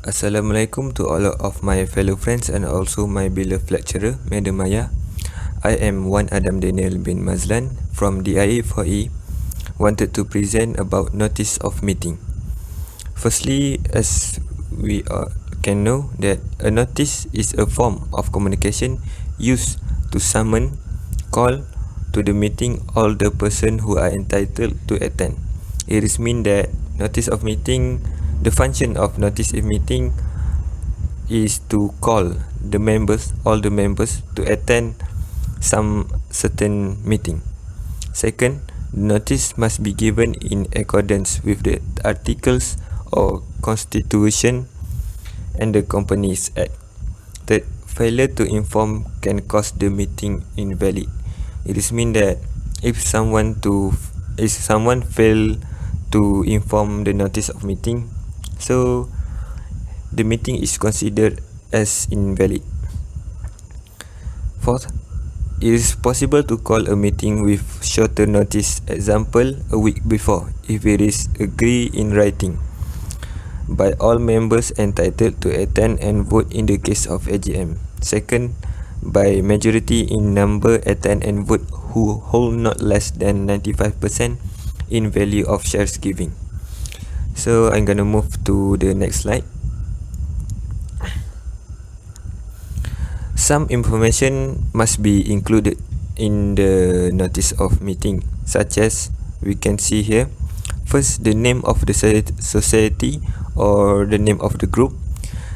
Assalamualaikum to all of my fellow friends and also my beloved lecturer, Madam Maya. I am Wan Adam Daniel bin Mazlan from DIA4E, wanted to present about notice of meeting. Firstly, as we can know that a notice is a form of communication used to summon, call to the meeting all the person who are entitled to attend. It is mean that notice of meeting, the function of notice of meeting is to call the members, all the members, to attend some certain meeting. Second, notice must be given in accordance with the articles or constitution and the Companies Act. Third, failure to inform can cause the meeting invalid. It is mean that if someone fail to inform the notice of meeting, so the meeting is considered as invalid. Fourth, it is possible to call a meeting with shorter notice, example a week before, if it is agreed in writing by all members entitled to attend and vote in the case of AGM. Second, by majority in number attend and vote who hold not less than 95% in value of shares giving. So I'm gonna move to the next slide. Some information must be included in the notice of meeting, such as we can see here. First, the name of the society or the name of the group.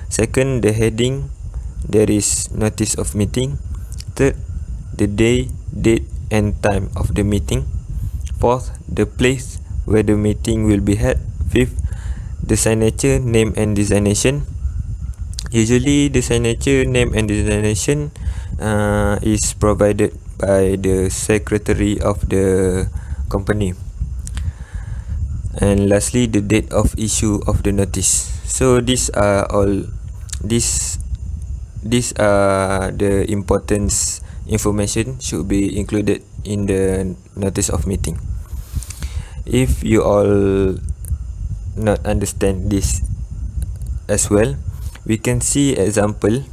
Second, the heading, there is notice of meeting. Third, the day, date and time of the meeting. Fourth, the place where the meeting will be held. Fifth, the signature, name and designation. Usually the signature, name and designation is provided by the secretary of the company. And lastly, the date of issue of the notice. So these are the important information should be included in the notice of meeting. If you all not understand this as well, we can see example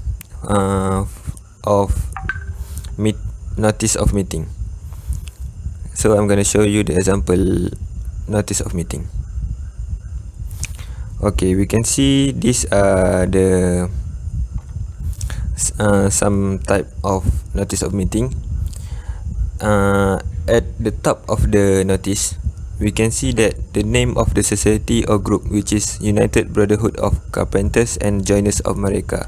of notice of meeting. So I'm going to show you the example notice of meeting. Okay, we can see these are the some type of notice of meeting. At the top of the notice, we can see that the name of the society or group, which is United Brotherhood of Carpenters and Joiners of America,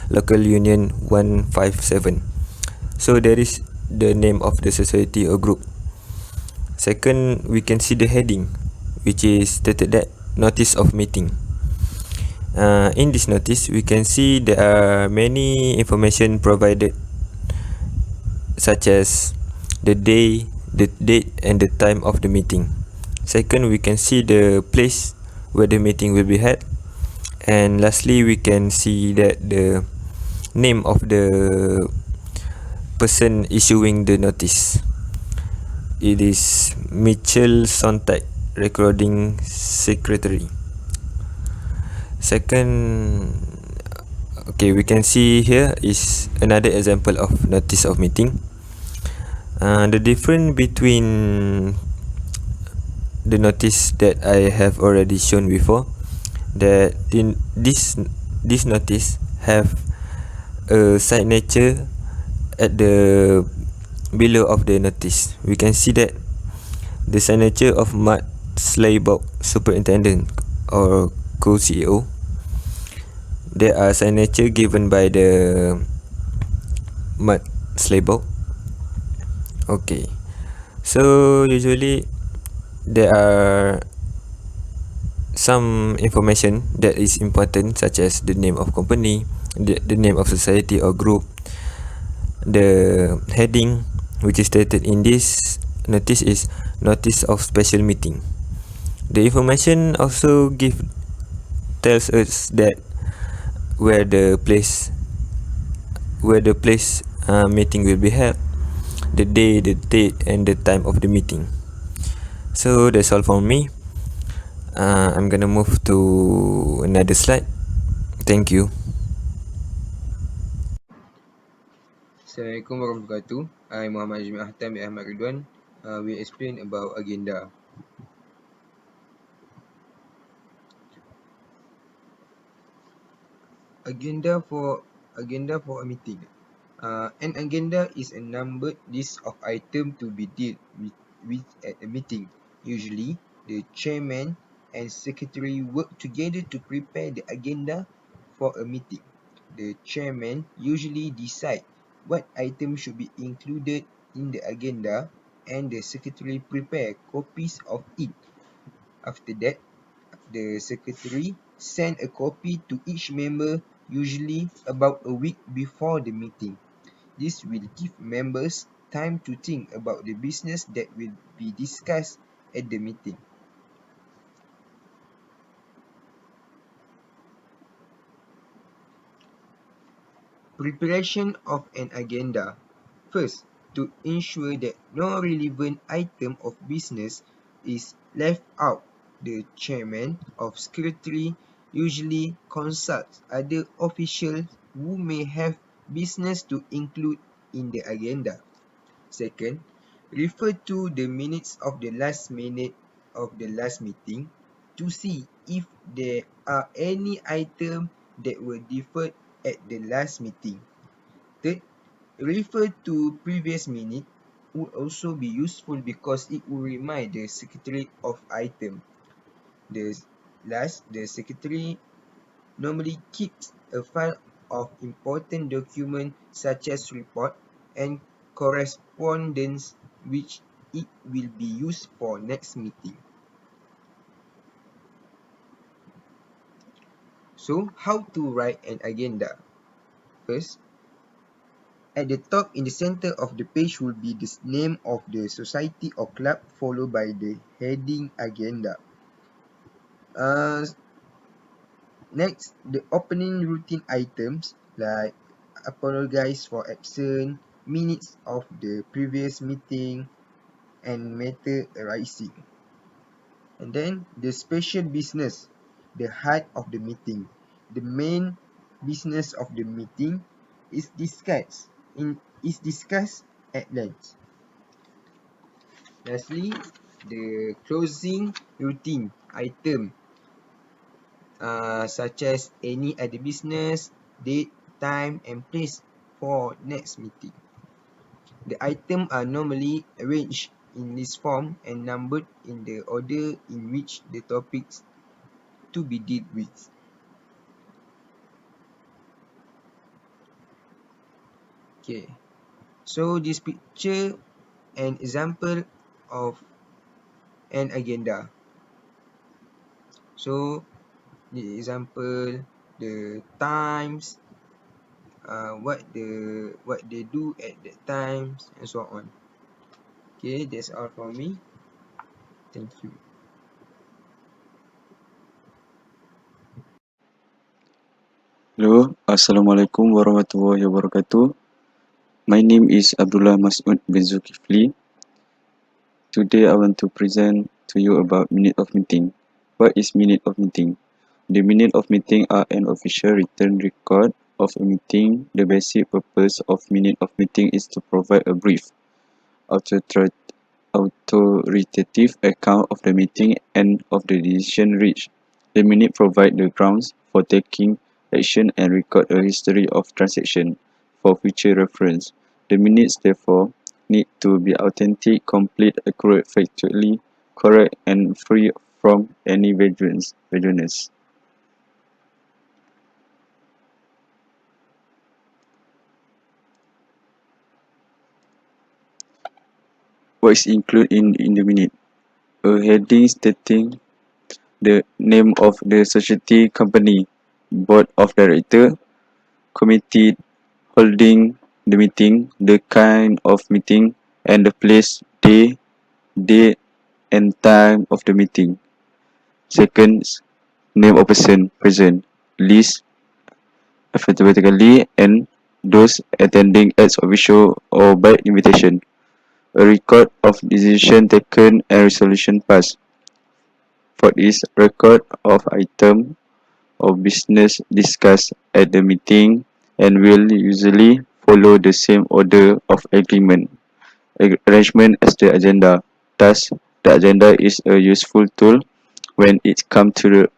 Local Union 157. So there is the name of the society or group. Second, we can see the heading, which is stated that notice of meeting. In this notice, we can see there are many information provided, such as the day, the date and the time of the meeting. Second, we can see the place where the meeting will be held. And lastly, we can see that the name of the person issuing the notice. It is Mitchell Sontag, recording secretary. Second, okay, we can see here is another example of notice of meeting. The difference between the notice that I have already shown before, that this notice have a signature at the below of the notice. We can see that the signature of Matt Slaybaugh, superintendent or co-CEO. There are signature given by the Matt Slaybaugh. Okay, so usually there are some information that is important, such as the name of company, the name of society or group, the heading, which is stated in this notice is notice of special meeting. The information also tells us that where the place meeting will be held, the day, the date and the time of the meeting. So that's all from me. I'm gonna move to another slide. Thank you. Assalamualaikum warahmatullahi wabarakatuh. I Muhammad Najmi Ahtam bin Ahmad Ridwan. We explain about agenda. Agenda for a meeting. An agenda is a numbered list of items to be dealt with at a meeting. Usually, the chairman and secretary work together to prepare the agenda for a meeting. The chairman usually decide what items should be included in the agenda and the secretary prepare copies of it. After that, the secretary send a copy to each member usually about a week before the meeting. This will give members time to think about the business that will be discussed at the meeting. Preparation of an agenda. First, to ensure that no relevant item of business is left out, the chairman or secretary usually consults other officials who may have business to include in the agenda. Second, refer to the minutes of the last meeting to see if there are any items that were deferred at the last meeting. Third, refer to previous minute would also be useful because it will remind the secretary of item. The secretary normally keeps a file of important documents such as report and correspondence which it will be used for next meeting. So, how to write an agenda? First, at the top in the center of the page will be the name of the society or club followed by the heading agenda. Next, the opening routine items like apologize for absence, minutes of the previous meeting, and matter arising. And then the special business, the heart of the meeting. The main business of the meeting is discussed at length. Lastly, the closing routine item such as any other business, date, time and place for next meeting. The items are normally arranged in list form and numbered in the order in which the topics to be dealt with. Okay, so this picture an example of an agenda. So the example, the times, what they do at that times and so on. Okay, that's all from me. Thank you. Hello, Assalamualaikum warahmatullahi wabarakatuh. My name is Abdullah Masoud bin Zulkifli. Today I want to present to you about minute of meeting. What is minute of meeting? The minute of meeting are an official written record of a meeting. The basic purpose of minute of meeting is to provide a brief, authoritative account of the meeting and of the decision reached. The minute provide the grounds for taking action and record a history of transaction for future reference. The minutes therefore need to be authentic, complete, accurate, factually correct and free from any vagueness. What is included in the minute? A heading stating the name of the society, company, board of director, committee holding the meeting, the kind of meeting, and the place, day, date, and time of the meeting. Second, name of person present, list alphabetically, and those attending as official or by invitation. A record of decision taken and resolution passed. Fourth is record of item of business discussed at the meeting and will usually follow the same order of arrangement as the agenda. Thus, the agenda is a useful tool when it come to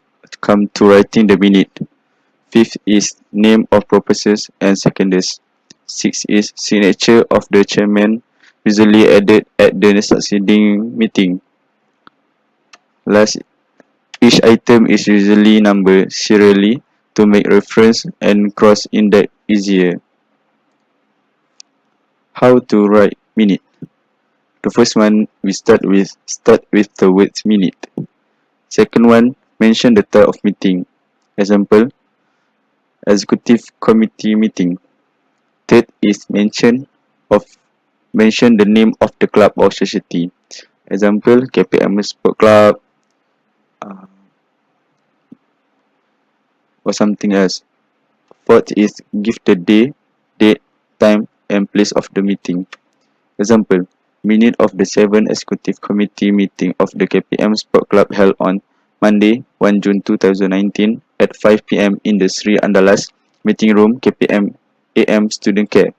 writing the minute. Fifth is name of purposes and seconders. Sixth is signature of the chairman, usually added at the succeeding meeting. Last, each item is usually numbered serially to make reference and cross-index easier. How to write minute? The first one we start with the word minute. Second one, mention the type of meeting. Example, executive committee meeting. Third is of mention the name of the club or society. Example, KPM Sport Club uh, or something else. Fourth is give the date, time and place of the meeting. Example, minute of the 7th Executive Committee meeting of the KPM Sport Club held on Monday, 1 June 2019 at 5 p.m. in the Sri Andalas meeting room, KPM AM Student Care.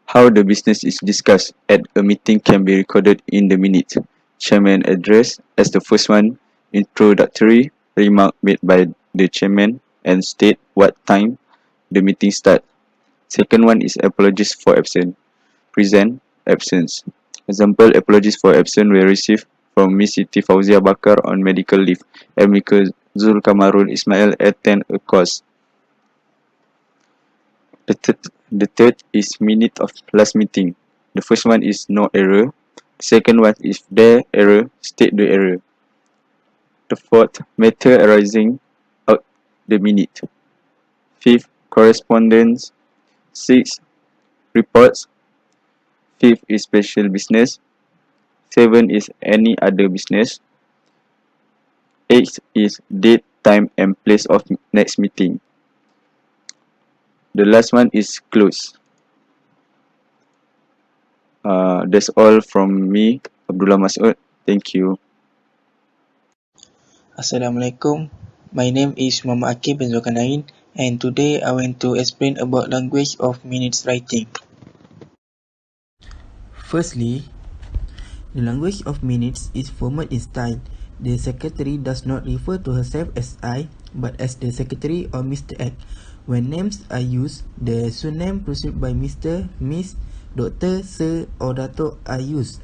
How the business is discussed at a meeting can be recorded in the minutes. Chairman address as the first one, introductory remark made by the chairman and state what time the meeting start. Second one is apologies for absence. Present absence. Example, apologies for absence were received from Miss Siti Fauzia Bakar on medical leave and Mr. Zul Kamarul Ismail attend a course. The third is minute of last meeting. The first one is no error. Second one is there error, state the error. The fourth, matter arising out the minute. Fifth, correspondence. Sixth, reports. Fifth is special business. Seven is any other business. Eighth is date, time and place of next meeting. The last one is close. That's all from me, Abdullah Masoud. Thank you. Assalamualaikum. My name is Muhammad Aqil bin Zulkarnain, and today I want to explain about language of minutes writing. Firstly, the language of minutes is formal in style. The secretary does not refer to herself as I, but as the secretary or Mr. X. When names are used, the surname preceded by Mr., Miss, Doctor, Sir, or Dato' are used.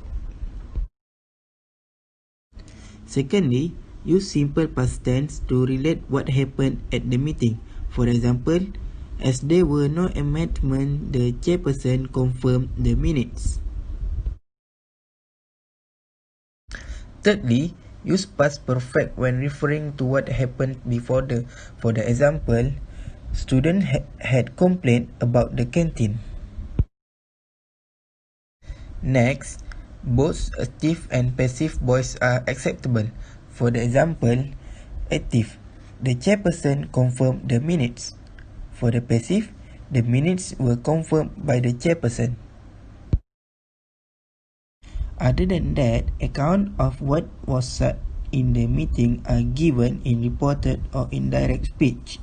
Secondly, use simple past tense to relate what happened at the meeting. For example, as there were no amendments, the chairperson confirmed the minutes. Thirdly, use past perfect when referring to what happened before for the example, student had complained about the canteen. Next, both active and passive voice are acceptable. For the example, active, the chairperson confirmed the minutes. For the passive, the minutes were confirmed by the chairperson. Other than that, account of what was said in the meeting are given in reported or indirect speech.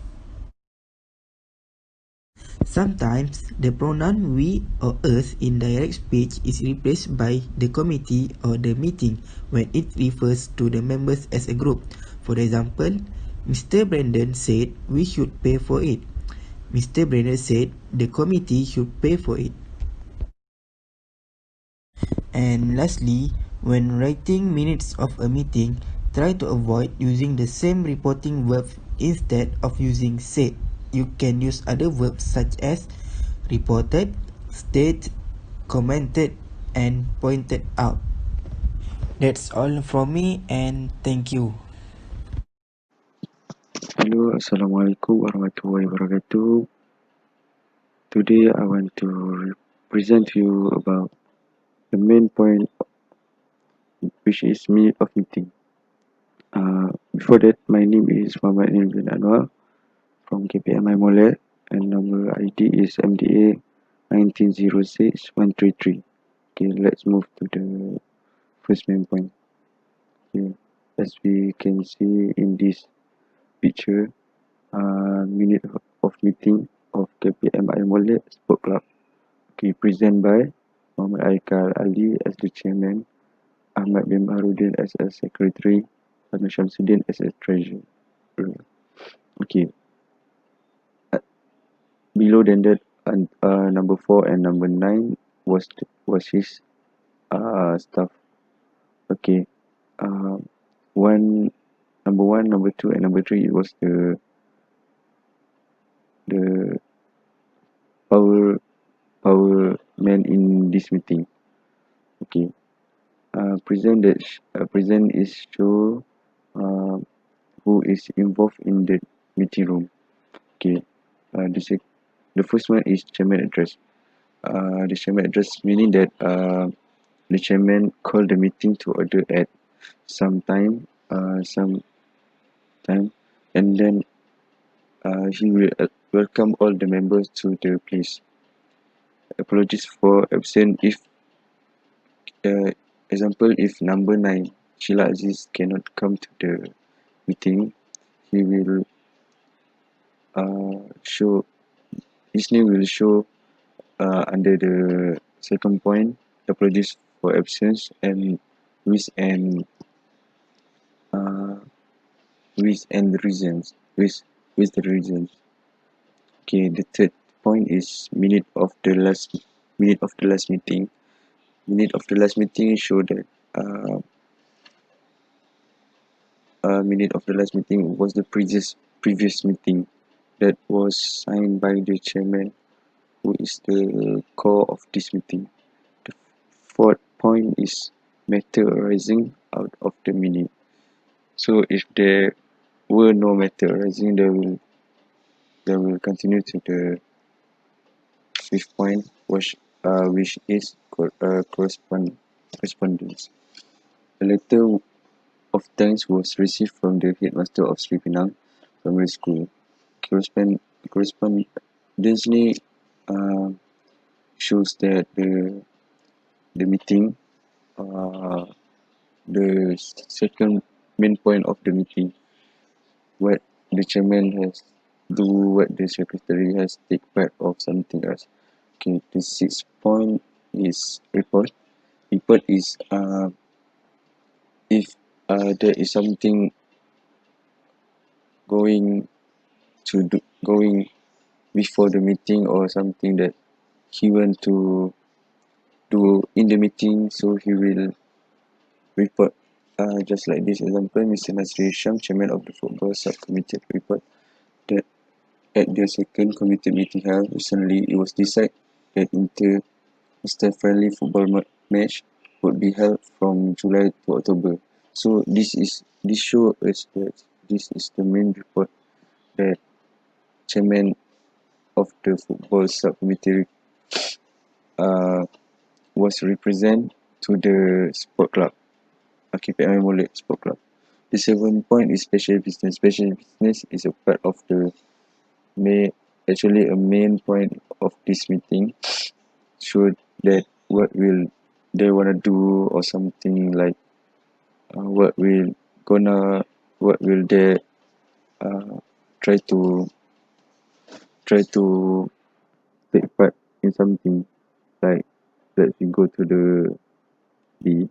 Sometimes, the pronoun we or us in direct speech is replaced by the committee or the meeting when it refers to the members as a group. For example, Mr. Brandon said we should pay for it. Mr. Brandon said the committee should pay for it. And lastly, when writing minutes of a meeting, try to avoid using the same reporting verb instead of using said. You can use other verbs such as reported, stated, commented, and pointed out. That's all from me, and thank you. Hello, Assalamualaikum warahmatullahi wabarakatuh. Today I want to present to you about the main point, which is minute of meeting. Before that, my name is Muhammad bin Anwar from KPMI Molet, and number ID is MDA 1906133. Okay, let's move to the first main point. Okay. as we can see in this picture, minute of meeting of KPMI Molek Sport Club. Okay, present by Muhammad Aikal Ali as the chairman, Ahmad bin Baharudin as a secretary, and Shamsuddin as a treasurer. Okay, below than that, and number 4 and number 9 was his staff. Okay, uh, one number 1, number 2, and number 3 it was the power man in this meeting. Okay, present is show uh, who is involved in the meeting room. Okay, the first one is chairman address. The chairman address meaning that the chairman called the meeting to order at some time, and then he will welcome all the members to the place. Apologies for absent if uh, example if number 9 Sheila Aziz cannot come to the meeting, he will show his name will show under the second point, apologies for absence and with and uh, with and the reasons with the reasons. Okay, the third point is minute of the last meeting. Minute of the last meeting show that minute of the last meeting was the previous meeting that was signed by the chairman, who is the core of this meeting. The fourth point is matter arising out of the minute. So if there were no matter arising, they will continue to the fifth point, which is correspondence. A letter of thanks was received from the headmaster of Sri Penang Primary School. Correspondence uh, shows that the meeting, uh, the second main point of the meeting, what the chairman has do, what the secretary has take part of something else. Okay, the sixth point is report. Report is if there is something going going before the meeting, or something that he want to do in the meeting, so he will report. Just like this example, Mr. Nasri Sham, chairman of the football subcommittee, report that at the second committee meeting held recently, it was decided that inter-friendly football match would be held from July to October. So this shows us that this is the main report that chairman of the football subcommittee uh, was represent to the sport club, KPMI Molek Sport Club. The seventh point is special business. Special business is a part of the actually a main point of this meeting. Show that what will they wanna do, or something like what will they uh, try to try to take part in something, like let's we go to the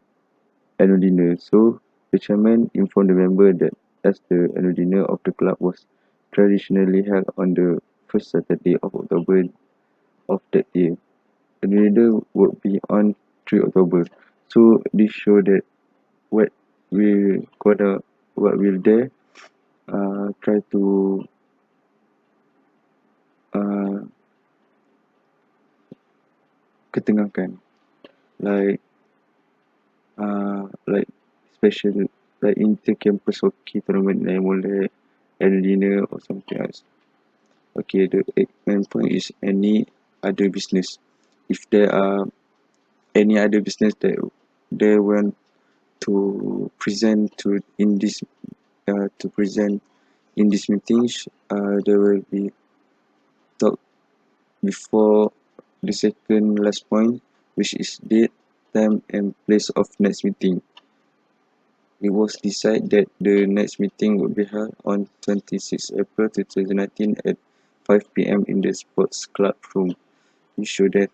annual dinner. So the chairman informed the member that as the annual dinner of the club was traditionally held on the first Saturday of October of that year, the dinner would be on 3 October. So this show that what we gonna what will they try to uh, ketengahkan, like like special, like inter-campus hockey tournament yang boleh annual dinner or something else. Okay, the eighth main point is any other business. If there are any other business that they want to present to present in this meetings, they will be talk before the second last point, which is date, time, and place of next meeting. it was decided that the next meeting would be held on 26 April 2019 at 5 p.m. in the sports club room. We show that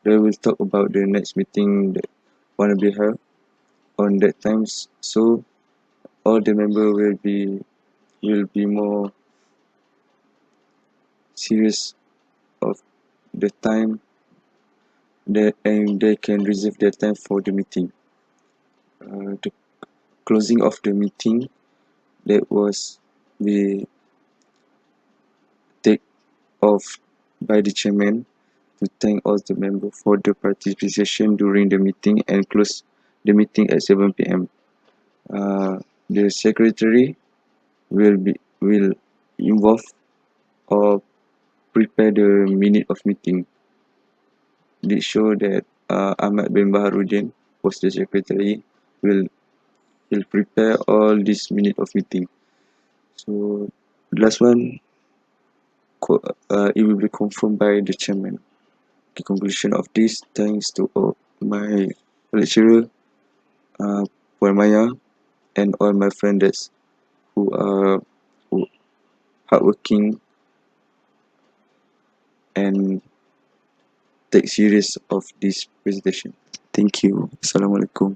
they will talk about the next meeting that want to be held on that times, so all the member will be more serious of the time that, and they can reserve their time for the meeting. The closing of the meeting that was be take off by the chairman to thank all the members for the participation during the meeting and close the meeting at 7 p.m. The secretary will involve or prepare the minute of meeting. This show that Ahmad bin Baharudin was the secretary will prepare all this minute of meeting. So the last one it will be confirmed by the chairman. The conclusion of this, thanks to my lecturer, Puan Maya, and all my friends who are hardworking and take serious of this presentation. Thank you. Assalamualaikum.